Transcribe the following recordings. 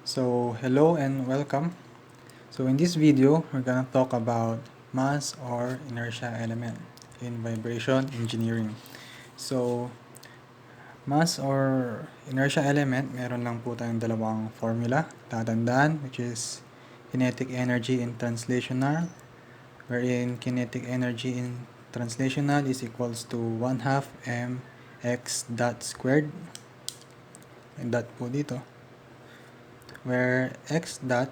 So, hello and welcome. So, in this video, we're gonna talk about mass or inertia element in vibration engineering. So, mass or inertia element, meron lang po tayong dalawang formula, tatandaan, which is kinetic energy in translational, wherein kinetic energy in translational is equals to 1 half mx dot squared, and dot po dito, where x dot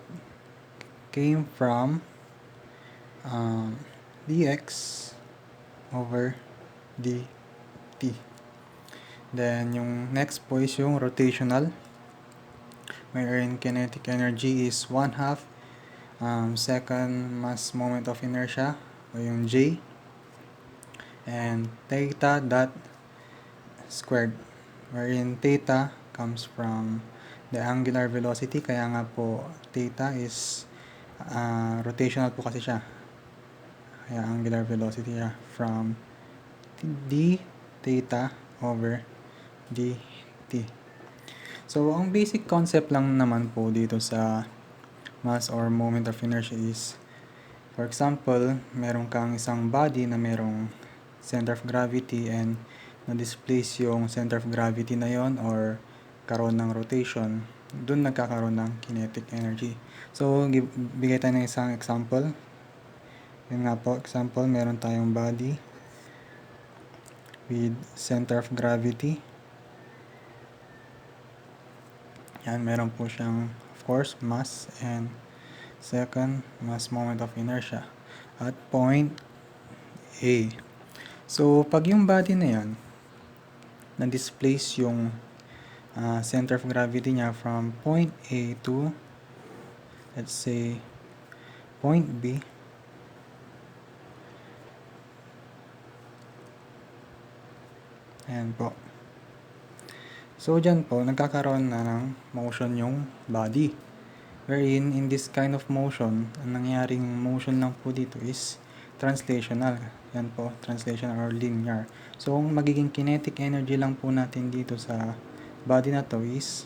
came from dx over dt. Then, yung next po is yung rotational, wherein kinetic energy is 1 half second mass moment of inertia, o yung J, and theta dot squared, wherein theta comes from the angular velocity, kaya nga po theta is rotational po kasi siya. Kaya angular velocity niya from d theta over dt. So, ang basic concept lang naman po dito sa mass or moment of inertia is, for example, meron kang isang body na merong center of gravity and na-displace yung center of gravity na yon or karoon ng rotation, dun nagkakaroon ng kinetic energy. So, bigay tayo ng isang example. Yun nga po, example, meron tayong body with center of gravity. Yan, meron po siyang, of course, mass and second mass moment of inertia at point A. So, pag yung body na yan, na-displace yung center of gravity niya from point A to, let's say, point B, ayan po. So, dyan po, nagkakaroon na ng motion yung body. Wherein, in this kind of motion, ang nangyaring motion lang po dito is translational. Yan po, translational or linear. So, ang magiging kinetic energy lang po natin dito sa body na to is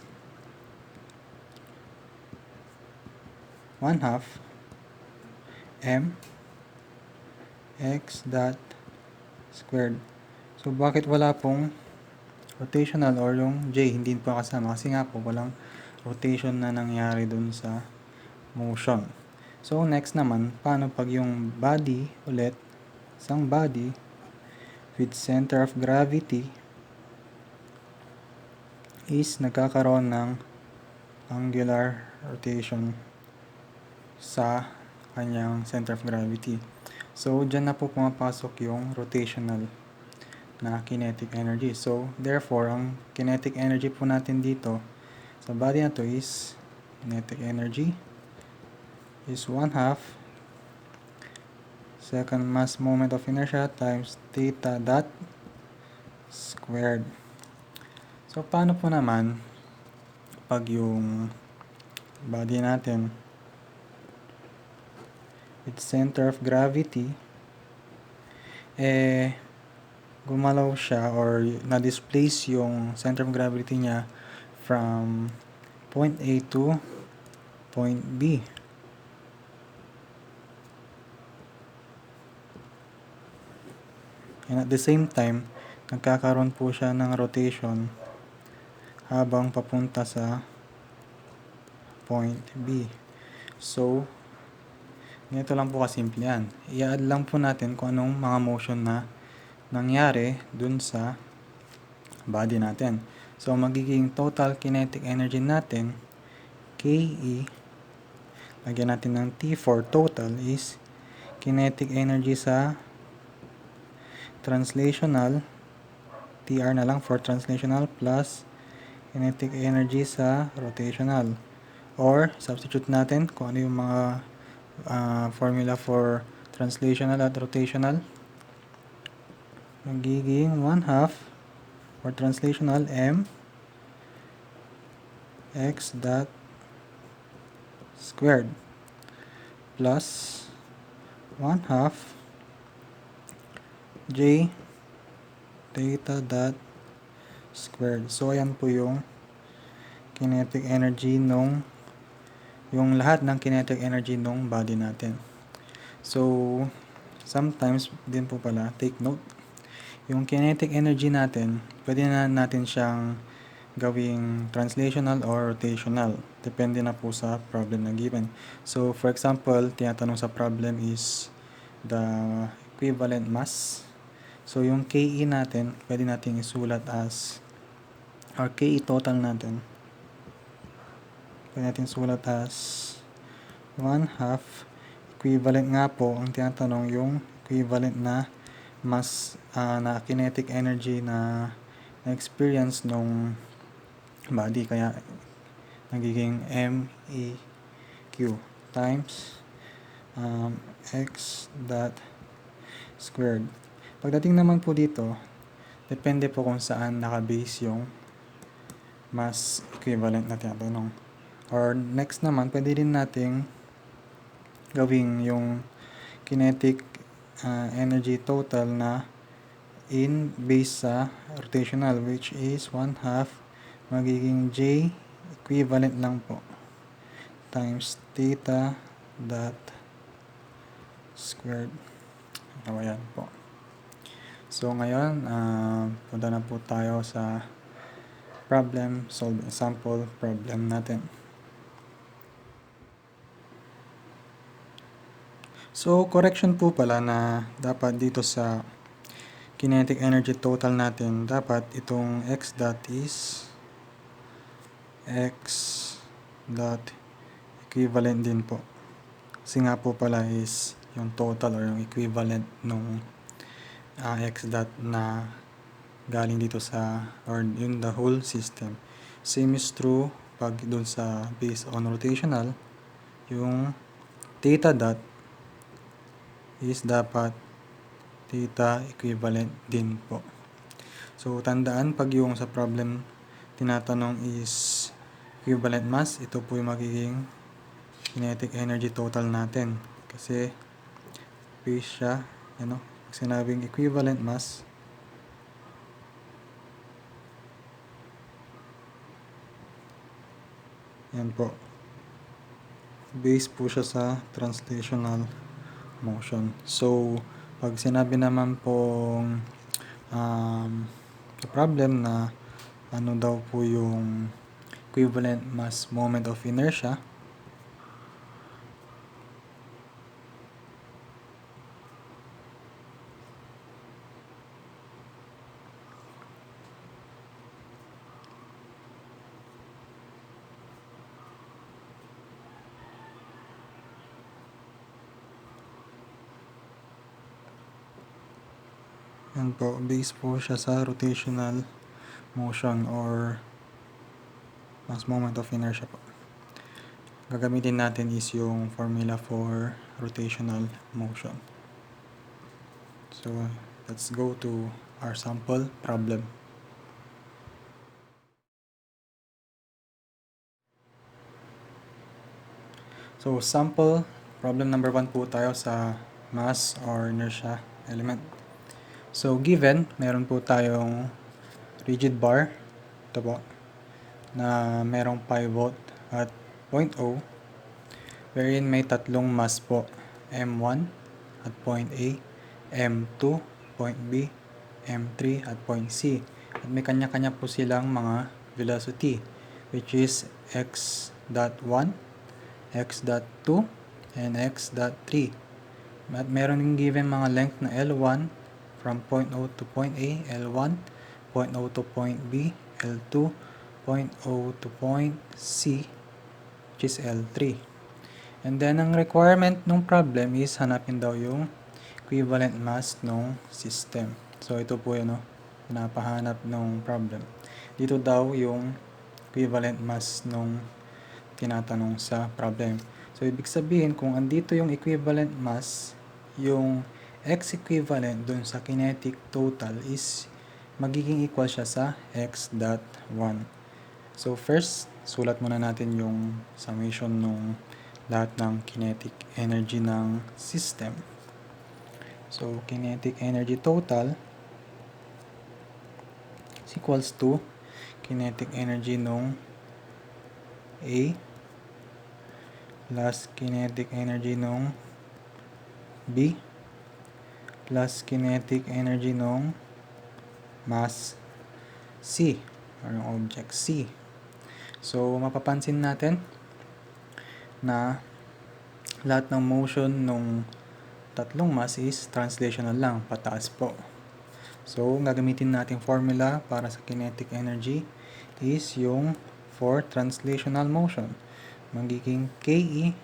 1 half m x dot squared. So, bakit wala pong rotational or yung J, hindi po kasama? Kasi nga po, walang rotation na nangyari dun sa motion. So, next naman, paano pag yung body ulit, isang body with center of gravity is nagkakaroon ng angular rotation sa kanyang center of gravity. So, dyan na po pumapasok yung rotational na kinetic energy. So, therefore, ang kinetic energy po natin dito sa body na to is kinetic energy is 1 half second mass moment of inertia times theta dot squared. So, paano po naman pag yung body natin with center of gravity gumalaw siya or na-displace yung center of gravity niya from point A to point B. And at the same time, nagkakaroon po siya ng rotation habang papunta sa point B. So, ganito lang po kasimple yan. I-add lang po natin kung anong mga motion na nangyari dun sa body natin. So, magiging total kinetic energy natin, KE, lagyan natin ng T for total, is kinetic energy sa translational, TR na lang for translational, plus kinetic energy sa rotational. Or, substitute natin kung ano yung mga formula for translational at rotational. Magiging 1 half for translational m x dot squared plus 1 half j theta dot squared. So, ayan po yung kinetic energy nung yung lahat ng kinetic energy ng body natin. So, sometimes din po pala, take note, yung kinetic energy natin, pwede na natin siyang gawing translational or rotational. Depende na po sa problem na given. So, for example, tinatanong sa problem is the equivalent mass. So, yung KE natin, pwede natin isulat as, or KE total natin, pwede natin isulat as 1/2 equivalent nga po ang tinatanong yung equivalent na mass na kinetic energy na experience nung body, kaya nagiging MEQ times x dot squared. Pagdating naman po dito, depende po kung saan nakabase yung mass equivalent na tinatanong. Or next naman, pwede rin nating gawing yung kinetic energy total na in base sa rotational, which is 1/2 magiging J equivalent lang po times theta dot squared. Ayan po. So ngayon, punta na po tayo sa problem solving, sample problem natin. So, correction po pala na dapat dito sa kinetic energy total natin, dapat itong x dot is x dot equivalent din po. Kasi nga po pala is yung total or yung equivalent nung x dot na galing dito sa, or yung the whole system. Same is true pag dun sa based on rotational, yung theta dot is dapat theta equivalent din po. So, tandaan pag yung sa problem tinatanong is equivalent mass, ito po yung magiging kinetic energy total natin. Kasi base siya, pag sinabing equivalent mass, yan po, base po siya sa translational motion. So, pag sinabi naman pong problem na ano daw po yung equivalent mass moment of inertia, yan po, base po siya sa rotational motion or mass moment of inertia po. Gagamitin natin is yung formula for rotational motion. So, let's go to our sample problem. So, sample problem number 1 po tayo sa mass or inertia element. So, given, meron po tayong rigid bar, ito po, na merong pivot at point O, wherein may tatlong mass po, M1 at point A, M2, point B, M3 at point C. At may kanya-kanya po silang mga velocity, which is x.1, x.2, and x.3. At meron din given mga length na L1 from point O to point A, L1, point O to point B, L2, point O to point C, which is L3. And then, ang requirement ng problem is hanapin daw yung equivalent mass ng system. So, ito po yun, pinapahanap ng problem. Dito daw yung equivalent mass nung tinatanong sa problem. So, ibig sabihin, kung andito yung equivalent mass, yung x equivalent dun sa kinetic total is magiging equal siya sa x.1. So, first, sulat muna natin yung summation nung lahat ng kinetic energy ng system. So, kinetic energy total is equals to kinetic energy nung A plus kinetic energy nung B plus kinetic energy nung mass C or yung object C. So, mapapansin natin na lahat ng motion nung tatlong mass is translational lang, pataas po. So, gagamitin natin formula para sa kinetic energy is yung for translational motion. Magiging KE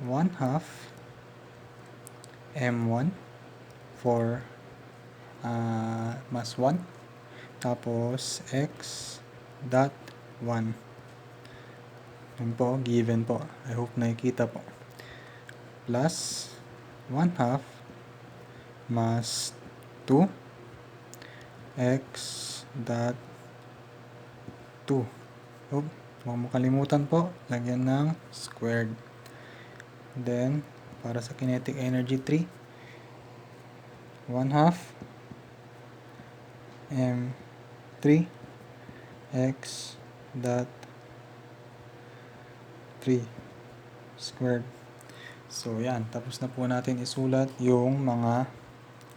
1/2 M1 for mass 1 tapos x dot 1. Yun po, given po. I hope nakikita po. Plus 1/2 mass 2 x dot 2. Oh, huwag mo kalimutan po, lagyan ng squared. Then, para sa kinetic energy 3, 1/2 m3 x dot 3 squared. So, yan. Tapos na po natin isulat yung mga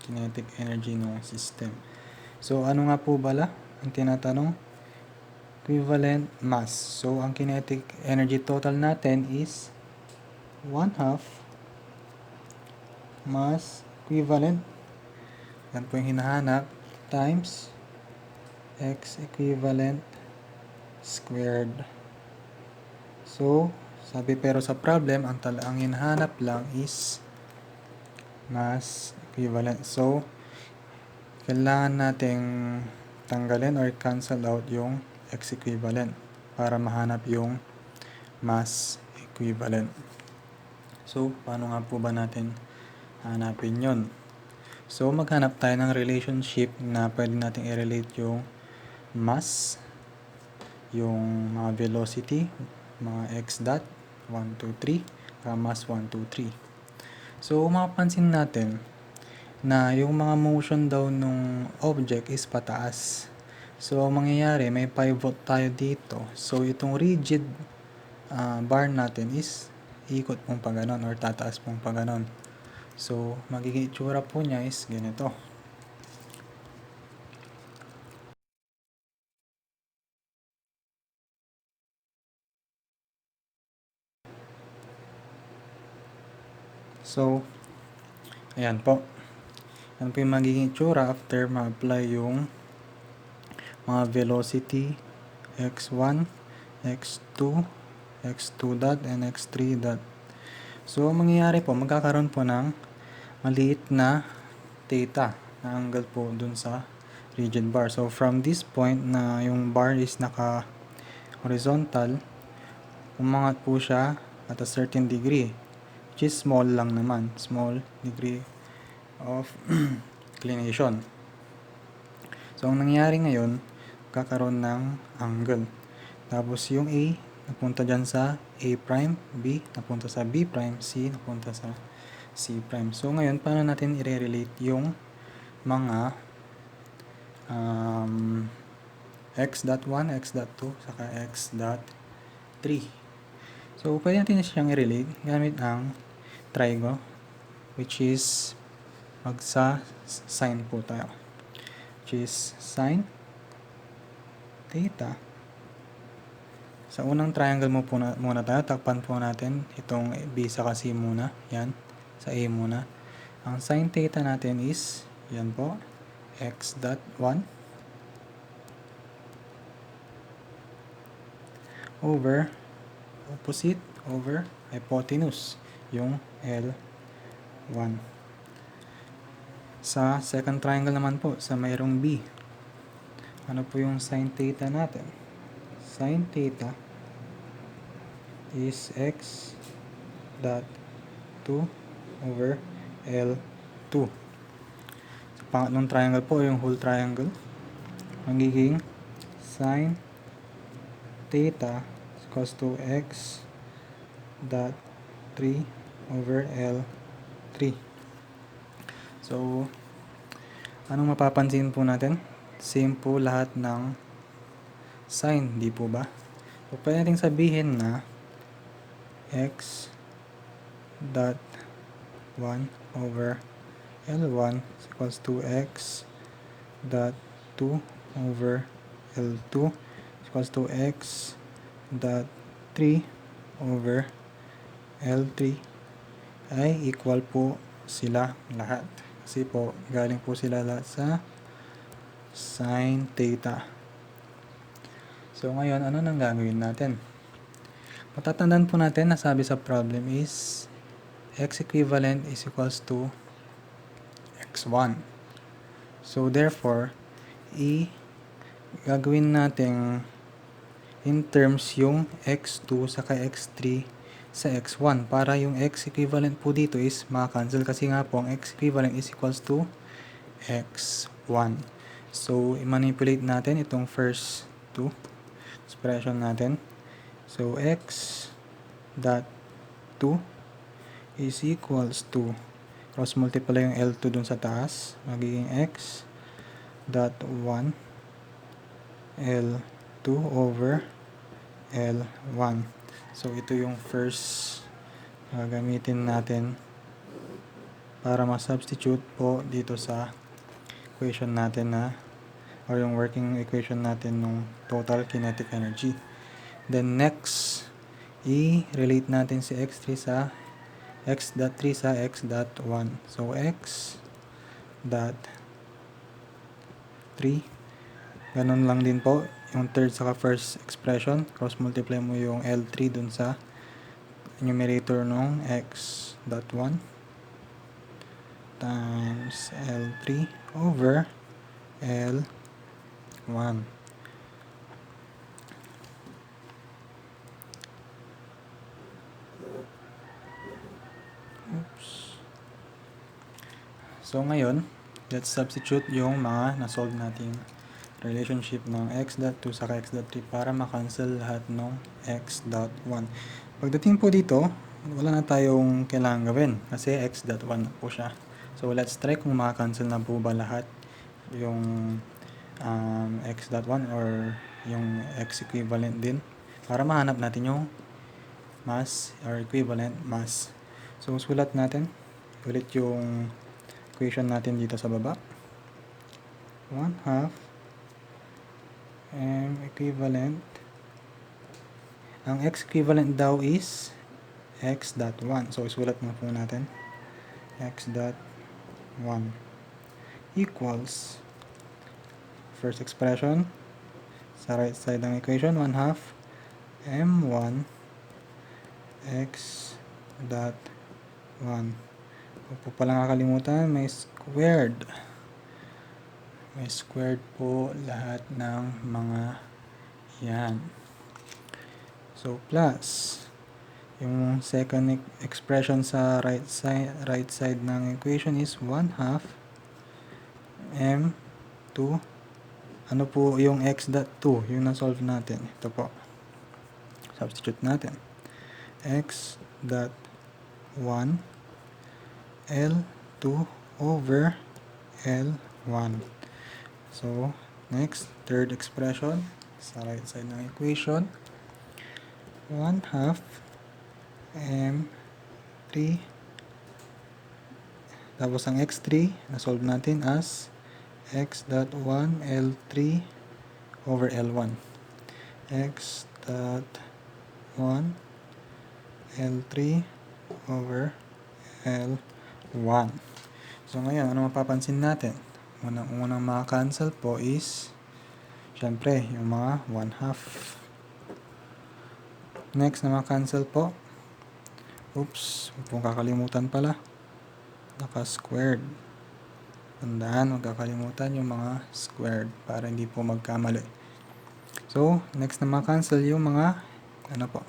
kinetic energy ng system. So, ano nga po bala ang tinatanong? Equivalent mass. So, ang kinetic energy total natin is 1/2 mass equivalent. Yan po yung hinahanap times x equivalent squared. So, sabi pero sa problem, ang hinahanap lang is mass equivalent. So, kailangan nating tanggalin or cancel out yung x equivalent para mahanap yung mass equivalent. So, paano nga po ba natin hanapin yon? So, maghanap tayo ng relationship na pwede nating i-relate yung mass, yung mga velocity, mga x dot, 1, 2, 3, mass 1, 2, 3. So, mapapansin natin na yung mga motion daw nung object is pataas. So, ang mangyayari, may pivot tayo dito. So, itong rigid bar natin is ikot pong pa ganon or tataas pong pa ganon. So, magiging itsura po niya is ganito. So, ayan po. Yan po yung magiging itsura after ma-apply yung mga velocity x1, x2, x2 dot, and x3 dot. So, ang mangyayari po, magkakaroon po ng maliit na theta na angle po dun sa rigid bar. So, from this point na yung bar is naka-horizontal, umangat po siya at a certain degree, which is small lang naman, small degree of inclination. So, ang nangyayari ngayon, kakaroon ng angle. Tapos, yung A, napunta dyan sa A prime, B, napunta sa B prime, C, napunta sa C prime. So, ngayon, paano natin i-relate yung mga x.1, x.2, saka x.3. So, pwede natin siyang i-relate gamit ang trigo, which is magsa-sine po tayo. Which is sine theta. Sa unang triangle muna tayo, takpan po natin itong B saka C muna. Yan, sa A muna. Ang sine theta natin is, yan po, x.1 over opposite over hypotenuse, yung L1. Sa second triangle naman po, sa mayroong B, ano po yung sine theta natin? Sine theta is x dot 2 over L2. Sa pangatlong triangle po, yung whole triangle, magiging sine theta is equals to x dot 3 over L3. So, anong mapapansin po natin? Same po lahat ng sine, di po ba? So, pwede natin sabihin na x dot 1 over L1 is equals to x dot 2 over L2 is equals to x dot 3 over L3 ay equal po sila lahat. Kasi po, galing po sila lahat sa sin theta. So, ngayon, ano nang gagawin natin? Matatandaan po natin na sabi sa problem is x equivalent is equals to x1. So, therefore, gagawin natin in terms yung x2 saka x3 sa x1 para yung x equivalent po dito is maka-cancel kasi nga po ang x equivalent is equals to x1. So, i-manipulate natin itong first two expression natin. So, x dot 2 is equals to cross multiply yung L2 dun sa taas, magiging x dot 1 L2 over L1. So, ito yung first gagamitin natin para ma-substitute po dito sa equation natin na or yung working equation natin ng total kinetic energy. Then next, i-relate natin si x3 sa x dot 3 sa x dot 1. So, x dot 3, ganun lang din po yung third saka first expression, cross multiply mo yung L3 dun sa numerator ng x dot 1 times L3 over L1. Oops. So ngayon, let's substitute yung mga na-solve nating relationship ng x dot 2 saka x dot 3 para ma-cancel lahat ng x dot 1. Pagdating po dito, wala na tayong kailangan gawin kasi x dot 1 na po siya. So let's try kung maka-cancel na po ba lahat yung x dot 1 or yung x equivalent din para mahanap natin yung mass or equivalent mass. So sulat natin ulit yung equation natin dito sa baba. 1/2 m equivalent, ang x equivalent daw is x dot 1. So isulat na po natin x dot 1 equals first expression sa right side ng equation 1/2 m1 x dot 1. Huwag po pala nakakalimutan, may squared. May squared po lahat ng mga yan. So, plus yung second expression sa right side ng equation is 1/2 m2. Ano po yung x dot 2? Yung na-solve natin. Ito po. Substitute natin. X dot 1 L2 over L1. So, next, third expression sa right side ng equation. 1/2 m3. Tapos ang x3, na-solve natin as x dot 1 L3 over L1. X dot 1 L3 over L1. So ngayon, ano mapapansin natin? Unang maka-cancel po is syempre, yung mga 1/2. Next na maka-cancel po. Oops, huwag pong kakalimutan pala. Naka-squared. Tandaan, huwag kakalimutan yung mga squared para hindi po magkamali. So, next na maka-cancel yung mga ano po,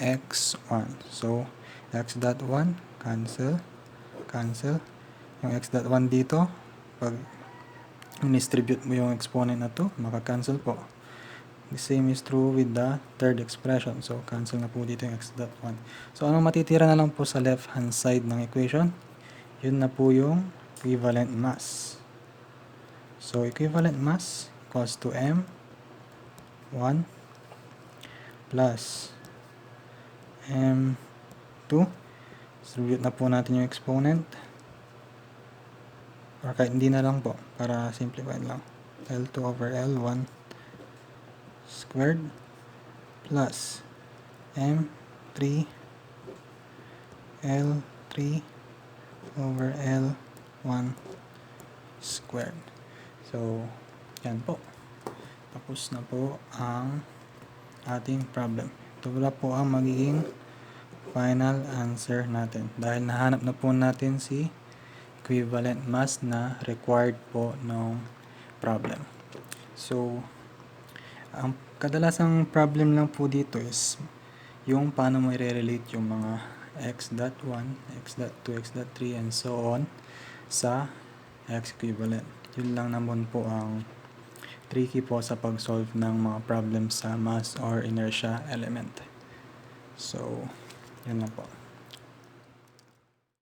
x1. So, x dot 1, cancel. Yung x dot 1 dito, pag distribute mo yung exponent na to, maka-cancel po. The same is true with the third expression. So, cancel na po dito yung x dot 1. So, anong matitira na lang po sa left-hand side ng equation? Yun na po yung equivalent mass. So, equivalent mass equals to M1 plus M2 Distribute na po natin yung exponent. Or kahit hindi na lang po, para simplify lang. L2 over L1 squared plus M3 L3 over L1 squared. So, yan po. Tapos na po ang ating problem. Ito wala po ang magiging final answer natin. Dahil nahanap na po natin si equivalent mass na required po ng problem. So, ang kadalasang problem lang po dito is yung paano mo i-relate yung mga x.1, x.2, x.3, and so on sa x equivalent. Yun lang naman po ang tricky po sa pag-solve ng mga problem sa mass or inertia element. So, yun na po.